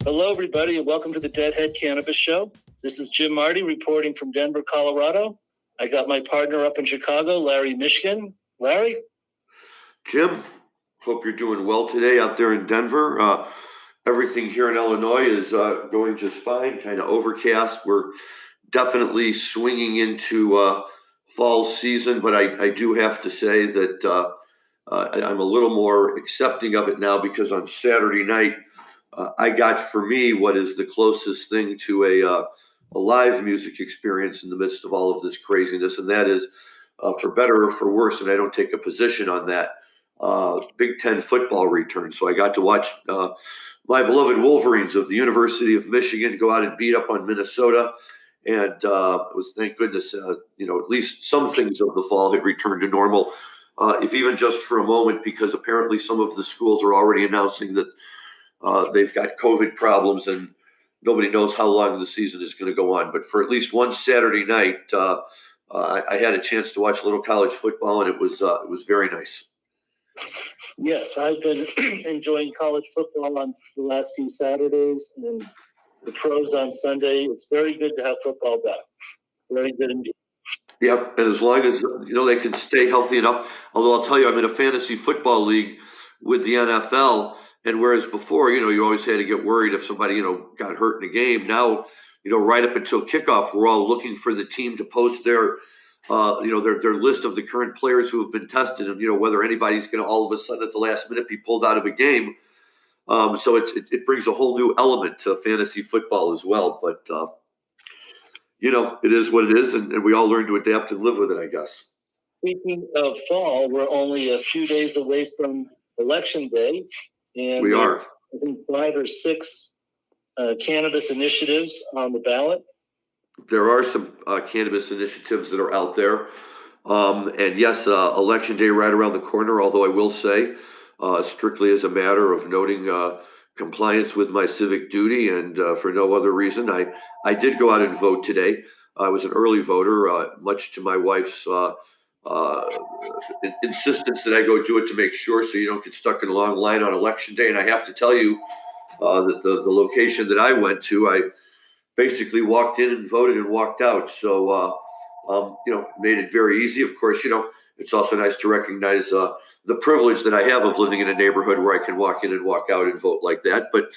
Hello, everybody, and welcome to the Deadhead Cannabis Show. This is Jim Marty reporting from Denver, Colorado. I got my partner up in Chicago, Larry Mishkin. Larry? Jim, hope you're doing well today out there in Denver. Everything here in Illinois is going just fine, kind of overcast. We're definitely swinging into fall season, but I do have to say that I'm a little more accepting of it now because on Saturday night, I got for me what is the closest thing to a live music experience in the midst of all of this craziness, and that is, for better or for worse, and I don't take a position on that, Big Ten football return. So I got to watch my beloved Wolverines of the University of Michigan go out and beat up on Minnesota, and it was, thank goodness, at least some things of the fall had returned to normal, if even just for a moment, because apparently some of the schools are already announcing that they've got COVID problems, and nobody knows how long the season is going to go on. But for at least one Saturday night, I had a chance to watch a little college football, and it was very nice. Yes, I've been enjoying college football on the last few Saturdays, and the pros on Sunday. It's very good to have football back. Very good indeed. Yep, and as long as they can stay healthy enough. Although I'll tell you, I'm in a fantasy football league with the NFL. And whereas before, you always had to get worried if somebody, got hurt in a game. Now, right up until kickoff, we're all looking for the team to post their list of the current players who have been tested, and whether anybody's going to all of a sudden at the last minute be pulled out of a game. So it brings a whole new element to fantasy football as well. But it is what it is, and we all learn to adapt and live with it, I guess. Speaking of fall, we're only a few days away from Election Day. And we are. I think 5 or 6 cannabis initiatives on the ballot. There are some cannabis initiatives that are out there. And yes, Election Day right around the corner, although I will say, strictly as a matter of noting compliance with my civic duty and for no other reason, I did go out and vote today. I was an early voter, much to my wife's insistence that I go do it to make sure so you don't get stuck in a long line on Election Day. And I have to tell you that the location that I went to, I basically walked in and voted and walked out. So, made it very easy. Of course, it's also nice to recognize the privilege that I have of living in a neighborhood where I can walk in and walk out and vote like that. But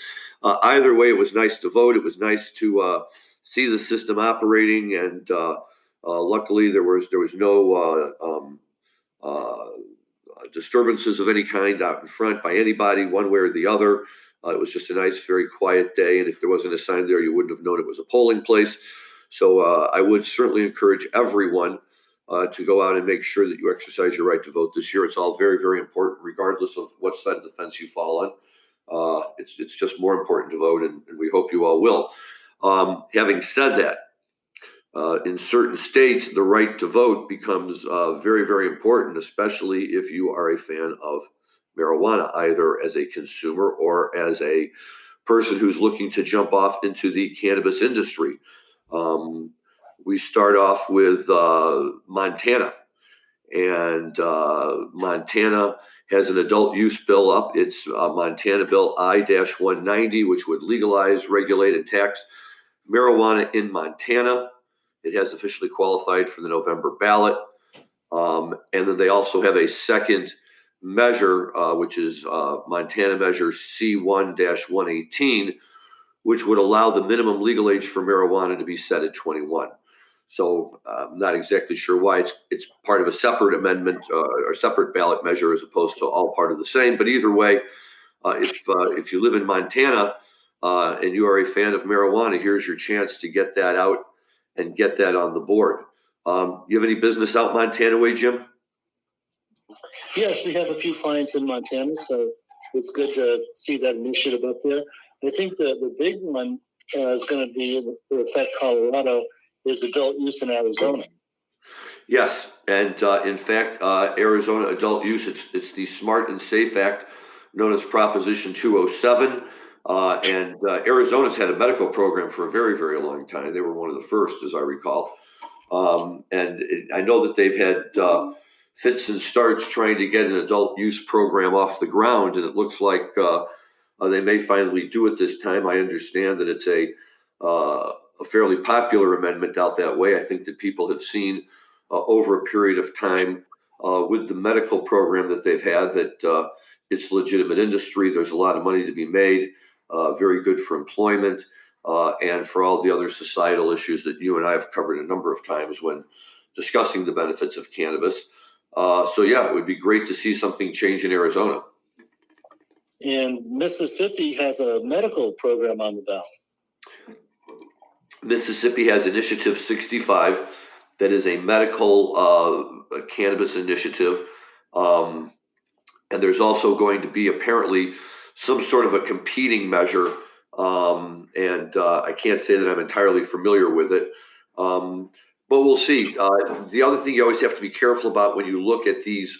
either way, it was nice to vote. It was nice to see the system operating, and luckily there was no disturbances of any kind out in front by anybody, one way or the other. It was just a nice, very quiet day, and if there wasn't a sign there, you wouldn't have known it was a polling place. So I would certainly encourage everyone to go out and make sure that you exercise your right to vote this year. It's all very, very important, regardless of what side of the fence you fall on. It's just more important to vote, and we hope you all will. Having said that, in certain states, the right to vote becomes very, very important, especially if you are a fan of marijuana, either as a consumer or as a person who's looking to jump off into the cannabis industry. We start off with Montana, and Montana has an adult use bill up. It's Montana Bill I-190, which would legalize, regulate, and tax marijuana in Montana. It has officially qualified for the November ballot. And then they also have a second measure, which is Montana Measure C1-118, which would allow the minimum legal age for marijuana to be set at 21. So I'm not exactly sure why it's part of a separate amendment or separate ballot measure as opposed to all part of the same. But either way, if you live in Montana and you are a fan of marijuana, here's your chance to get that out and get that on the board. You have any business out Montana way, Jim? Yes, we have a few clients in Montana, so it's good to see that initiative up there. I think the big one is going to be to affect Colorado is adult use in Arizona. Yes, and in fact, Arizona adult use, it's the Smart and Safe Act, known as Proposition 207. And Arizona's had a medical program for a very, very long time. They were one of the first, as I recall. I know that they've had fits and starts trying to get an adult use program off the ground, and it looks like they may finally do it this time. I understand that it's a fairly popular amendment out that way. I think that people have seen over a period of time with the medical program that they've had that it's legitimate industry. There's a lot of money to be made, very good for employment, and for all the other societal issues that you and I have covered a number of times when discussing the benefits of cannabis. So yeah, it would be great to see something change in Arizona. And Mississippi has a medical program on the ballot. Mississippi has Initiative 65, that is a medical cannabis initiative. And there's also going to be apparently some sort of a competing measure. I can't say that I'm entirely familiar with it. But we'll see. The other thing you always have to be careful about when you look at these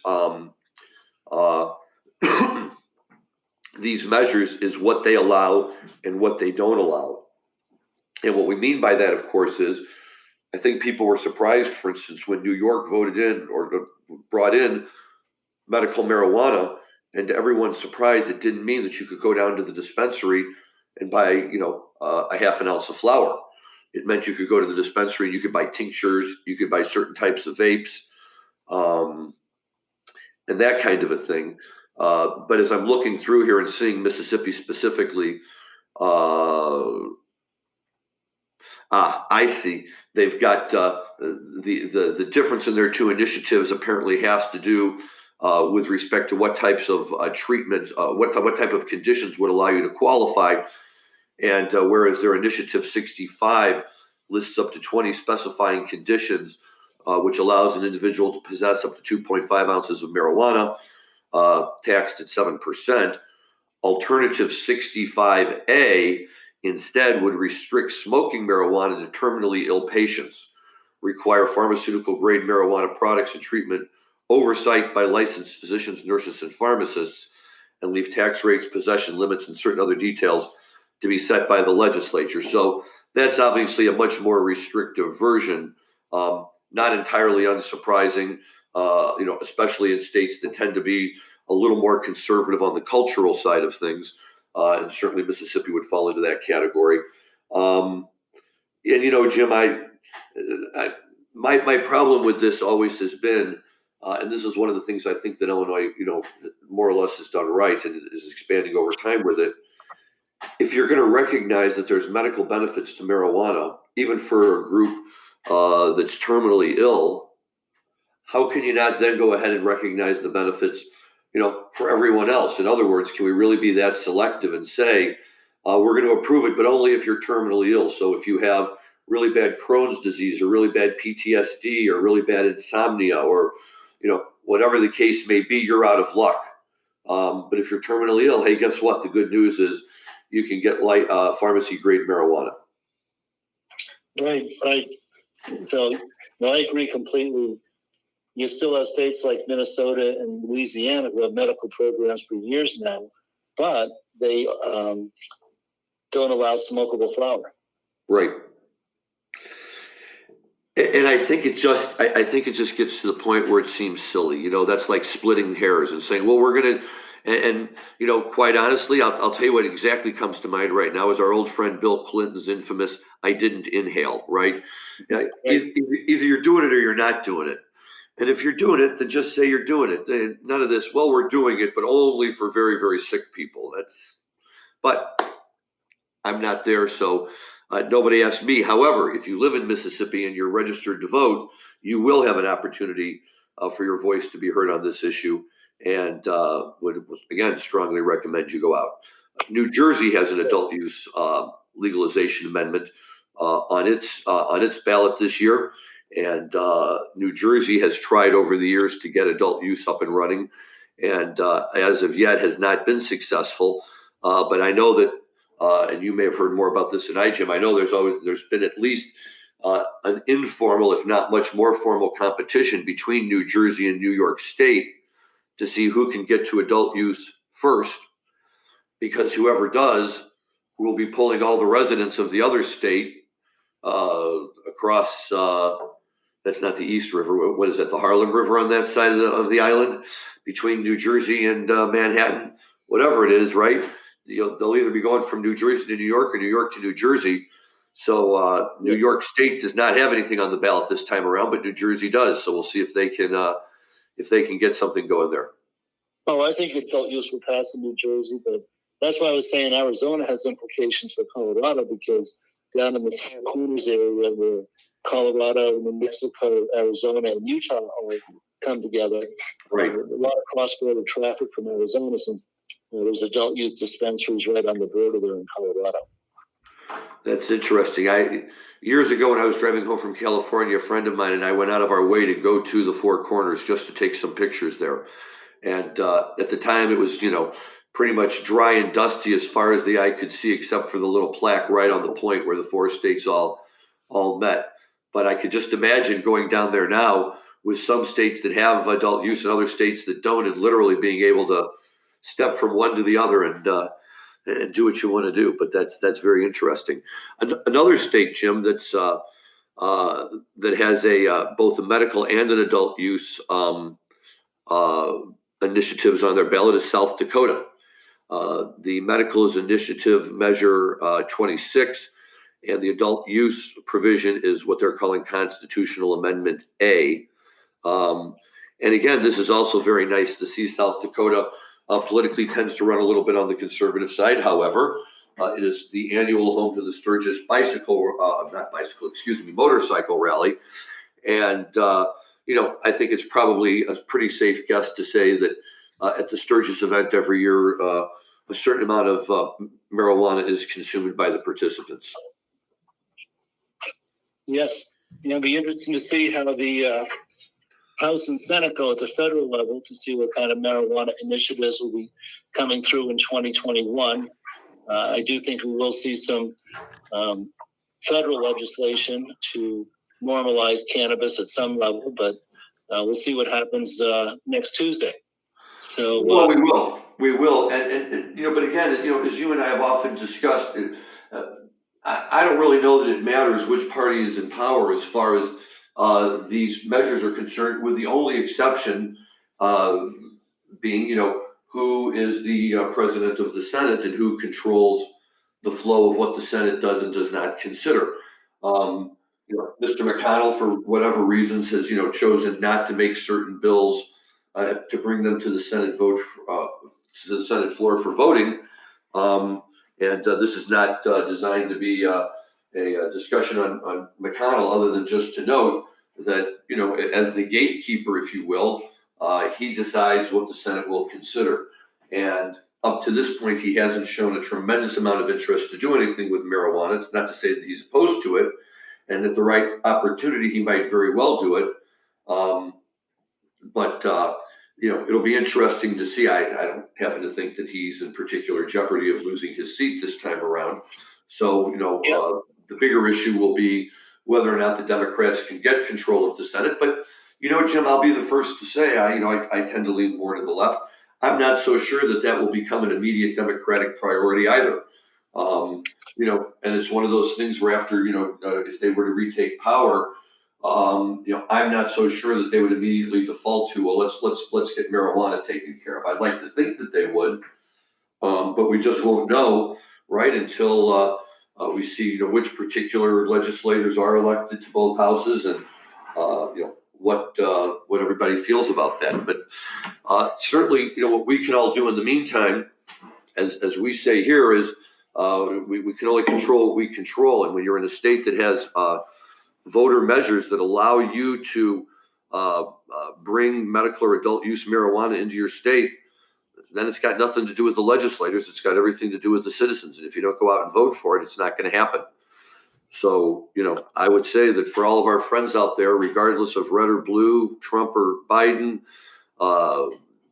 these measures is what they allow and what they don't allow. And what we mean by that, of course, is I think people were surprised, for instance, when New York voted in or brought in medical marijuana, and to everyone's surprise, it didn't mean that you could go down to the dispensary and buy, a half an ounce of flour. It meant you could go to the dispensary and you could buy tinctures, you could buy certain types of vapes, and that kind of a thing. But as I'm looking through here and seeing Mississippi specifically, I see they've got the difference in their two initiatives apparently has to do with respect to what types of treatments, what type of conditions would allow you to qualify. And whereas their Initiative 65 lists up to 20 specifying conditions, which allows an individual to possess up to 2.5 ounces of marijuana, taxed at 7%, Alternative 65A instead would restrict smoking marijuana to terminally ill patients, require pharmaceutical grade marijuana products and treatment oversight by licensed physicians, nurses, and pharmacists, and leave tax rates, possession limits, and certain other details to be set by the legislature. So that's obviously a much more restrictive version, not entirely unsurprising, especially in states that tend to be a little more conservative on the cultural side of things. And certainly Mississippi would fall into that category. Jim, my problem with this always has been, and this is one of the things I think that Illinois, more or less has done right and is expanding over time with it. If you're going to recognize that there's medical benefits to marijuana, even for a group that's terminally ill, how can you not then go ahead and recognize the benefits, for everyone else? In other words, can we really be that selective and say, we're going to approve it, but only if you're terminally ill? So if you have really bad Crohn's disease or really bad PTSD or really bad insomnia or, whatever the case may be, you're out of luck. But if you're terminally ill, hey, guess what? The good news is you can get light pharmacy grade marijuana. Right. So I agree completely. You still have states like Minnesota and Louisiana who have medical programs for years now, but they don't allow smokable flower. Right. And I think it just gets to the point where it seems silly. That's like splitting hairs and saying, well, we're going to, and quite honestly, I'll tell you what exactly comes to mind right now is our old friend Bill Clinton's infamous, I didn't inhale, right? Either you're doing it or you're not doing it. And if you're doing it, then just say you're doing it. None of this, well, we're doing it, but only for very, very sick people. But I'm not there, so nobody asked me. However, if you live in Mississippi and you're registered to vote, you will have an opportunity for your voice to be heard on this issue, and would, again, strongly recommend you go out. New Jersey has an adult use legalization amendment on its ballot this year. And New Jersey has tried over the years to get adult use up and running, and as of yet has not been successful. But I know that, and you may have heard more about this than I, Jim. I know there's been at least an informal, if not much more formal, competition between New Jersey and New York State to see who can get to adult use first, because whoever does will be pulling all the residents of the other state across. That's not the East River. What is that? The Harlem River on that side of the island, between New Jersey and Manhattan, whatever it is, right? They'll either be going from New Jersey to New York or New York to New Jersey. So New York State does not have anything on the ballot this time around, but New Jersey does. So we'll see if they can get something going there. Oh, I think adult use will pass in New Jersey, but that's why I was saying Arizona has implications for Colorado, because down in the Four Corners area where Colorado, New Mexico, Arizona, and Utah all come together, right? A lot of cross-border traffic from Arizona, since there's adult use dispensaries right on the border there in Colorado. That's interesting. Years ago, when I was driving home from California, a friend of mine and I went out of our way to go to the Four Corners just to take some pictures there. And at the time, it was, pretty much dry and dusty as far as the eye could see, except for the little plaque right on the point where the four states all met. But I could just imagine going down there now with some states that have adult use and other states that don't, and literally being able to step from one to the other and do what you want to do. But that's very interesting. Another state, Jim, that's that has both a medical and an adult use initiatives on their ballot is South Dakota. The medical is initiative measure 26, and the adult use provision is what they're calling Constitutional Amendment A. And again, this is also very nice to see. South Dakota politically tends to run a little bit on the conservative side. However, it is the annual home to the Sturgis motorcycle rally. And, I think it's probably a pretty safe guess to say that at the Sturgis event every year, a certain amount of marijuana is consumed by the participants. Yes. It'll be interesting to see how the House and Senate go at the federal level, to see what kind of marijuana initiatives will be coming through in 2021. I do think we will see some federal legislation to normalize cannabis at some level, but we'll see what happens next Tuesday. So, well, we will, and but again, as you and I have often discussed, I don't really know that it matters which party is in power as far as these measures are concerned, with the only exception being, who is the president of the Senate and who controls the flow of what the Senate does and does not consider. Mr. McConnell, for whatever reasons, has chosen not to make certain bills to bring them to the Senate to the Senate floor for voting. And this is not designed to be a discussion on McConnell, other than just to note that, as the gatekeeper, if you will, he decides what the Senate will consider. And up to this point, he hasn't shown a tremendous amount of interest to do anything with marijuana. It's not to say that he's opposed to it, and at the right opportunity, he might very well do it. But it'll be interesting to see. I don't happen to think that he's in particular jeopardy of losing his seat this time around. So, the bigger issue will be whether or not the Democrats can get control of the Senate. But, Jim, I'll be the first to say, I tend to lean more to the left. I'm not so sure that will become an immediate Democratic priority either. And it's one of those things where after, if they were to retake power, I'm not so sure that they would immediately default to, well, let's get marijuana taken care of. I'd like to think that they would, but we just won't know, right, until we see, which particular legislators are elected to both houses, and what everybody feels about that. But certainly, what we can all do in the meantime, as we say here, is we can only control what we control. And when you're in a state that has voter measures that allow you to bring medical or adult use marijuana into your state, then it's got nothing to do with the legislators. It's got everything to do with the citizens. And if you don't go out and vote for it, it's not going to happen. So, I would say that for all of our friends out there, regardless of red or blue, Trump or Biden,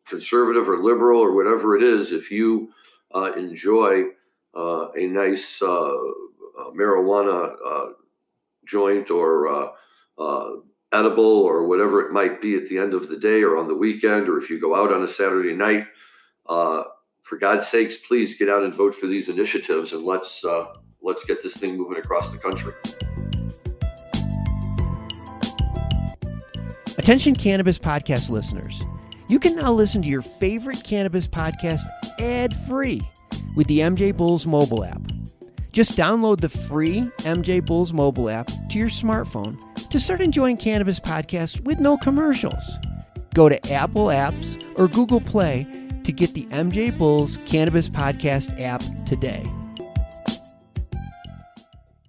conservative or liberal or whatever it is, if you enjoy a nice marijuana joint or edible or whatever it might be at the end of the day or on the weekend, or if you go out on a Saturday night, for God's sakes, please get out and vote for these initiatives, and let's get this thing moving across the country. Attention Cannabis podcast listeners. You can now listen to your favorite cannabis podcast ad-free with the MJBulls mobile app. Just download the free MJBulls mobile app to your smartphone to start enjoying cannabis podcasts with no commercials. Go to Apple Apps or Google Play to get the MJBulls Cannabis Podcast app today.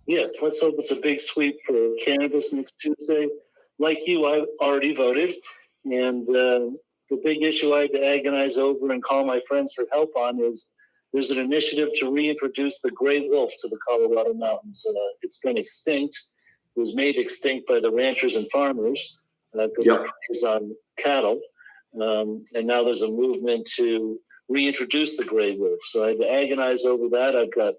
Yeah, let's hope it's a big sweep for cannabis next Tuesday. Like you, I already voted, and the big issue I had to agonize over and call my friends for help on is there's an initiative to reintroduce the gray wolf to the Colorado mountains. It's been extinct. It was made extinct by the ranchers and farmers because it preys on cattle. And now there's a movement to reintroduce the gray wolf. So I had to agonize over that. I've got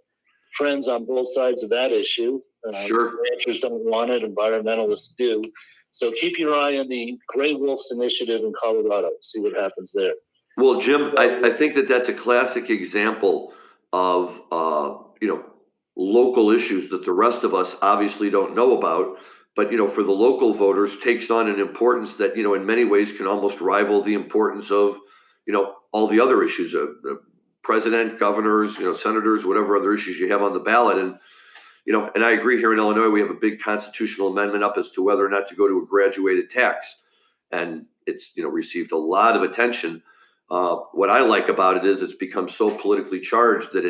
friends on both sides of that issue. Sure. Ranchers don't want it. Environmentalists do. So keep your eye on the Gray Wolves Initiative in Colorado. See what happens there. Well, Jim, I think that's a classic example of, local issues that the rest of us obviously don't know about. But, for the local voters takes on an importance that, in many ways can almost rival the importance of, all the other issues of the president, governors, senators, whatever other issues you have on the ballot. And, and I agree, here in Illinois, we have a big constitutional amendment up as to whether or not to go to a graduated tax. And it's, received a lot of attention. What I like about it is it's become so politically charged that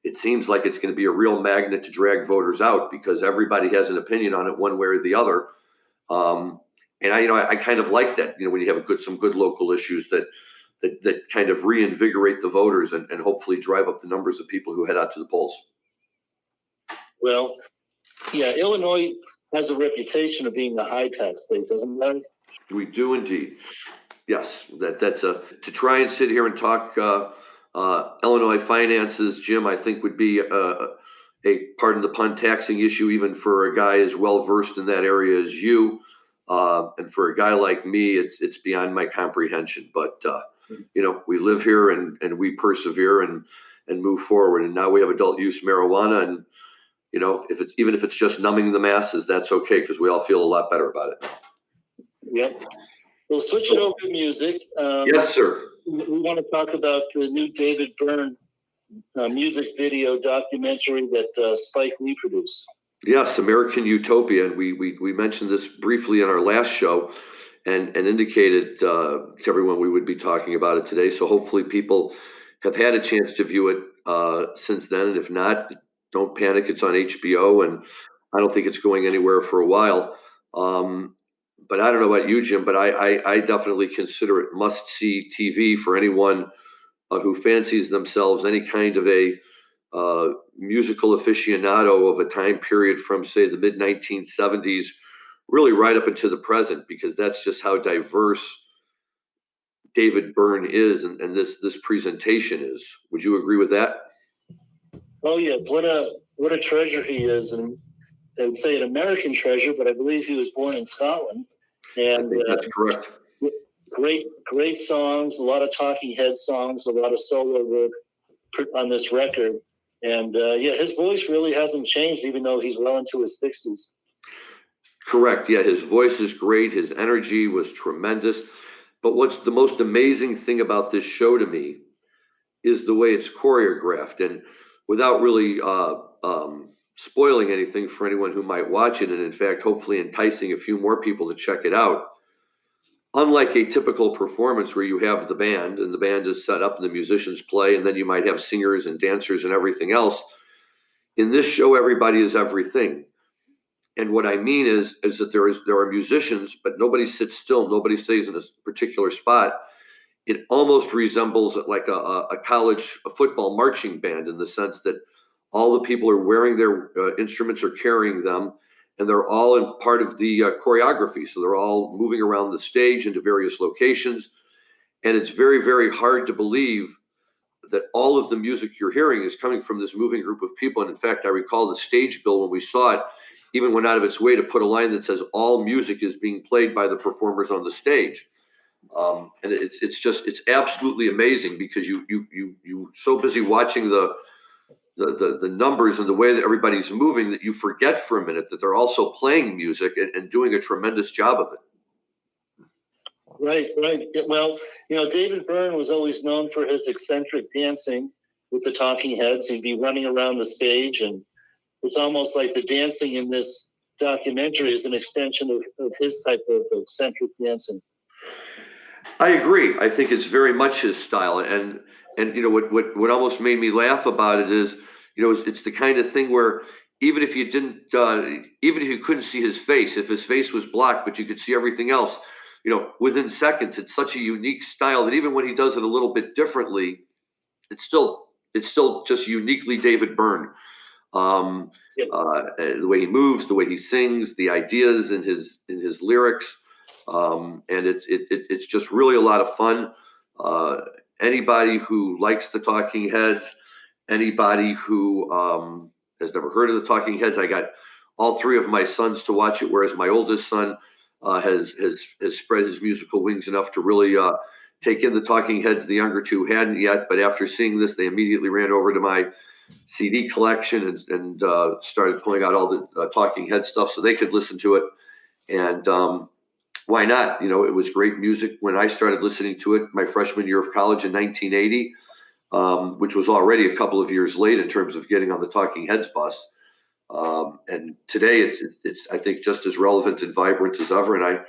it seems like it's going to be a real magnet to drag voters out because everybody has an opinion on it one way or the other. And I kind of like that, when you have some good local issues that kind of reinvigorate the voters and hopefully drive up the numbers of people who head out to the polls. Well, yeah, Illinois has a reputation of being a high tax state, doesn't it? We do indeed. Yes, that's to try and sit here and talk Illinois finances, Jim, I think would be a pardon the pun taxing issue, even for a guy as well versed in that area as you. And for a guy like me, it's beyond my comprehension. But we live here and we persevere and move forward. And now we have adult use marijuana, and if it's just numbing the masses, that's okay because we all feel a lot better about it. Yep. We'll switch it over to music. Yes, sir. We want to talk about the new David Byrne music video documentary that Spike Lee produced. Yes, American Utopia, and we mentioned this briefly in our last show, and indicated to everyone we would be talking about it today. So hopefully people have had a chance to view it since then, and if not, don't panic. It's on HBO, and I don't think it's going anywhere for a while. But I don't know about you, Jim, but I definitely consider it must-see TV for anyone who fancies themselves any kind of a musical aficionado of a time period from, say, the mid-1970s, really right up into the present, because that's just how diverse David Byrne is and this presentation is. Would you agree with that? Oh, yeah. What a treasure he is. And they would say an American treasure, but I believe he was born in Scotland. And I think that's correct. Great songs, a lot of talking head songs, a lot of solo work on this record. And his voice really hasn't changed, even though he's well into his 60s. Correct. Yeah, his voice is great. His energy was tremendous. But what's the most amazing thing about this show to me is the way it's choreographed. And without really spoiling anything for anyone who might watch it, and in fact, hopefully enticing a few more people to check it out, unlike a typical performance where you have the band and the band is set up and the musicians play, and then you might have singers and dancers and everything else, in this show, everybody is everything. And what I mean is that there are musicians, but nobody sits still. Nobody stays in a particular spot. It almost resembles like a college football marching band in the sense that All the people are wearing their instruments or carrying them, and they're all in part of the choreography. So they're all moving around the stage into various locations. And it's very, very hard to believe that all of the music you're hearing is coming from this moving group of people. And in fact, I recall the stage bill when we saw it, even went out of its way to put a line that says all music is being played by the performers on the stage. And it's absolutely amazing, because you so busy watching the numbers and the way that everybody's moving that you forget for a minute that they're also playing music and doing a tremendous job of it. Right. Well, David Byrne was always known for his eccentric dancing with the Talking Heads. He'd be running around the stage, and it's almost like the dancing in this documentary is an extension of his type of eccentric dancing. I agree. I think it's very much his style, and what almost made me laugh about it is, it's the kind of thing where even if you couldn't see his face, if his face was blocked, but you could see everything else, within seconds, it's such a unique style that even when he does it a little bit differently, it's still just uniquely David Byrne. The way he moves, the way he sings, the ideas in his lyrics, and it's just really a lot of fun. Anybody who likes the Talking Heads, anybody who has never heard of the Talking Heads, I got all three of my sons to watch it, whereas my oldest son has spread his musical wings enough to really take in the Talking Heads. The younger two hadn't yet, but after seeing this, they immediately ran over to my CD collection and started pulling out all the Talking Head stuff so they could listen to it. And why not? It was great music when I started listening to it my freshman year of college in 1980, which was already a couple of years late in terms of getting on the Talking Heads bus. And today it's I think just as relevant and vibrant as ever. And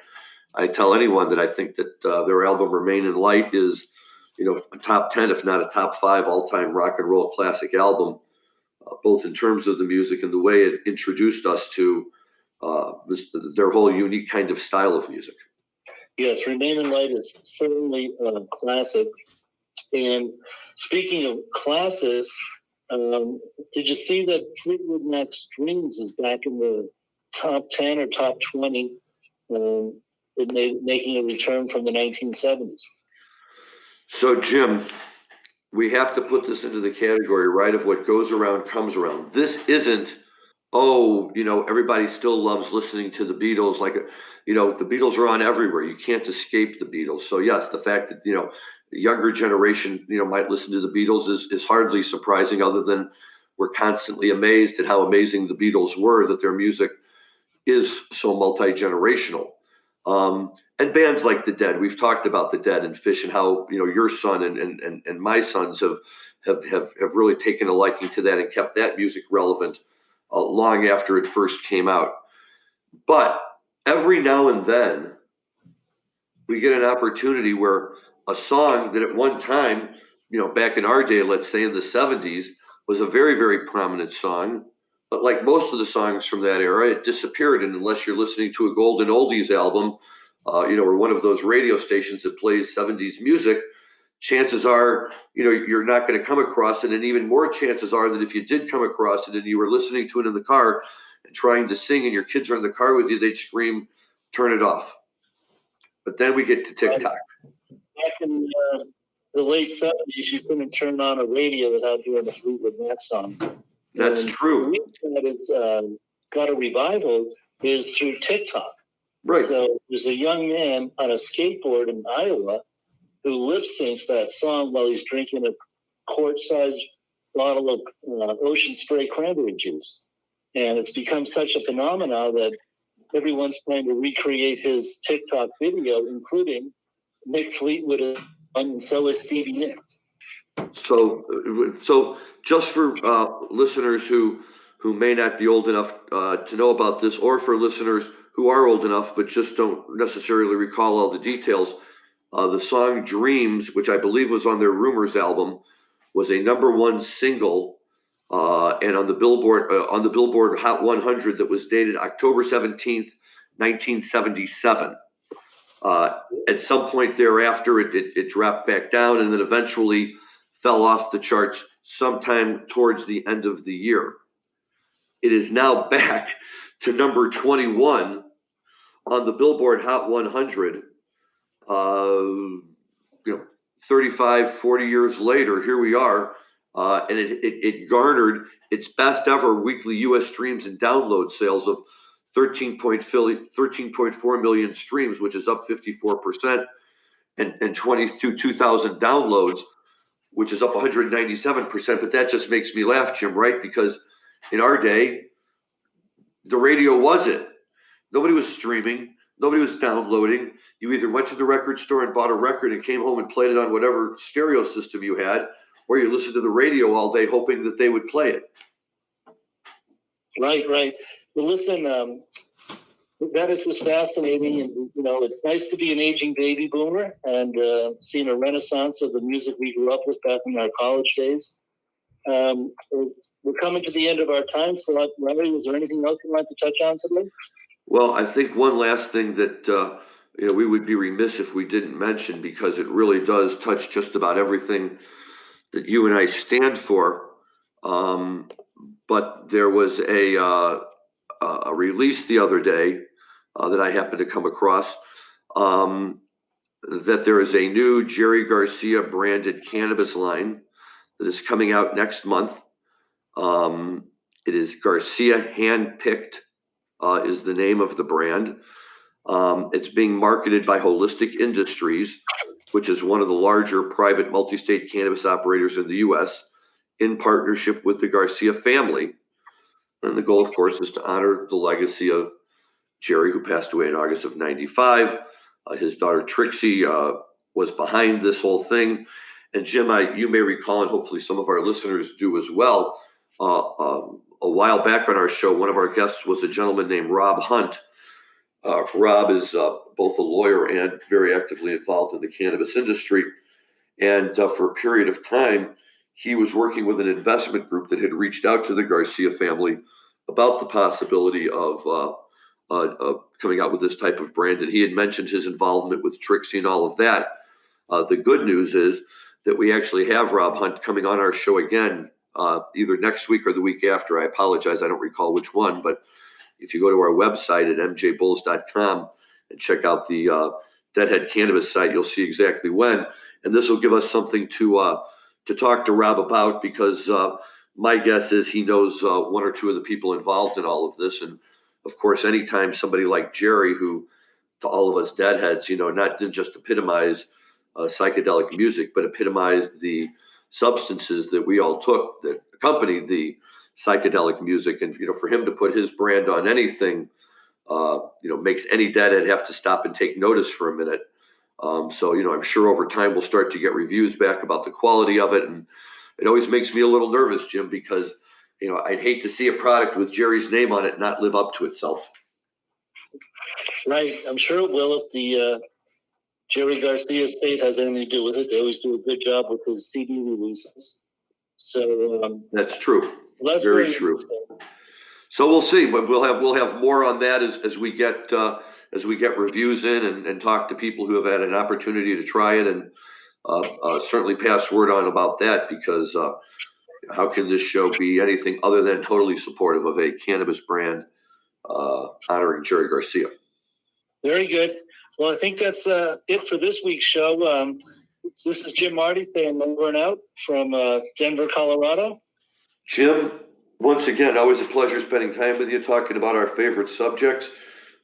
I tell anyone that I think that their album Remain in Light is, a top 10, if not a top 5 all-time rock and roll classic album, both in terms of the music and the way it introduced us to their whole unique kind of style of music. Yes, Remain in Light is certainly a classic. And speaking of classics, did you see that Fleetwood Mac's Dreams is back in the top 10 or top 20, making a return from the 1970s? So, Jim, we have to put this into the category, right, of what goes around comes around. This isn't, everybody still loves listening to the Beatles. Like, the Beatles are on everywhere. You can't escape the Beatles. So, yes, the fact that, the younger generation, might listen to the Beatles is hardly surprising, other than we're constantly amazed at how amazing the Beatles were, that their music is so multi-generational. And bands like the Dead, we've talked about the Dead and Fish, and how, your son and my sons have really taken a liking to that and kept that music relevant long after it first came out. But every now and then we get an opportunity where a song that at one time, back in our day, let's say in the 70s, was a very, very prominent song. But like most of the songs from that era, it disappeared. And unless you're listening to a Golden Oldies album, or one of those radio stations that plays 70s music, chances are, you're not going to come across it. And even more chances are that if you did come across it and you were listening to it in the car and trying to sing and your kids are in the car with you, they'd scream, "Turn it off." But then we get to TikTok. Back in the late 70s, you couldn't turn on a radio without hearing a Fleetwood Mac song. That's true. The reason that it's got a revival is through TikTok. Right. So there's a young man on a skateboard in Iowa who lip syncs that song while he's drinking a quart-sized bottle of Ocean Spray cranberry juice. And it's become such a phenomenon that everyone's trying to recreate his TikTok video, including Mick Fleetwood, and so is Stevie Nicks. So just for listeners who may not be old enough to know about this, or for listeners who are old enough but just don't necessarily recall all the details, the song Dreams, which I believe was on their Rumors album, was a #1 single, and on the Billboard Hot 100 that was dated October 17th, 1977. At some point thereafter, it dropped back down, and then eventually fell off the charts sometime towards the end of the year. It is now back to number 21 on the Billboard Hot 100. 35, 40 years later, here we are. And it garnered its best ever weekly U.S. streams and download sales of 13.4 million streams, which is up 54%, and 22,000 downloads, which is up 197%. But that just makes me laugh, Jim, right? Because in our day, the radio was it. Nobody was streaming. Nobody was downloading. You either went to the record store and bought a record and came home and played it on whatever stereo system you had, or you listened to the radio all day hoping that they would play it. Right. Well, listen, that is just fascinating. And, it's nice to be an aging baby boomer and seeing a renaissance of the music we grew up with back in our college days. We're coming to the end of our time. So, Larry, is there anything else you'd like to touch on today? Well, I think one last thing that we would be remiss if we didn't mention, because it really does touch just about everything that you and I stand for. But there was a release the other day that I happened to come across, that there is a new Jerry Garcia branded cannabis line that is coming out next month. It is Garcia Handpicked is the name of the brand. It's being marketed by Holistic Industries, which is one of the larger private multi-state cannabis operators in the U.S., in partnership with the Garcia family. And the goal, of course, is to honor the legacy of Jerry, who passed away in August of '95. His daughter, Trixie, was behind this whole thing. And Jim, you may recall, and hopefully some of our listeners do as well, a while back on our show, one of our guests was a gentleman named Rob Hunt. Rob is both a lawyer and very actively involved in the cannabis industry. And for a period of time, he was working with an investment group that had reached out to the Garcia family about the possibility of coming out with this type of brand. And he had mentioned his involvement with Trixie and all of that. The good news is that we actually have Rob Hunt coming on our show again, either next week or the week after. I apologize, I don't recall which one, but if you go to our website at mjbulls.com and check out the Deadhead Cannabis site, you'll see exactly when. And this will give us something to talk to Rob about, because my guess is he knows one or two of the people involved in all of this. And of course, anytime somebody like Jerry, who to all of us Deadheads, didn't just epitomize psychedelic music, but epitomized the substances that we all took that accompanied the psychedelic music. And, for him to put his brand on anything, makes any Deadhead have to stop and take notice for a minute. So, I'm sure over time we'll start to get reviews back about the quality of it. And it always makes me a little nervous, Jim, because, I'd hate to see a product with Jerry's name on it not live up to itself. Right. I'm sure it will if the Jerry Garcia estate has anything to do with it. They always do a good job with his CD releases. So that's true. Well, that's very true. So we'll see, but we'll have more on that as we get reviews in and talk to people who have had an opportunity to try it, and certainly pass word on about that, because how can this show be anything other than totally supportive of a cannabis brand honoring Jerry Garcia? Very good. Well, I think that's it for this week's show. This is Jim Marty saying over and out from Denver, Colorado. Jim, once again, always a pleasure spending time with you, talking about our favorite subjects.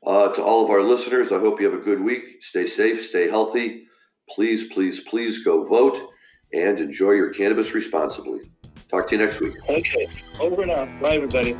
To all of our listeners, I hope you have a good week. Stay safe, stay healthy. Please, please, please go vote and enjoy your cannabis responsibly. Talk to you next week. Okay. Over and out. Bye, everybody.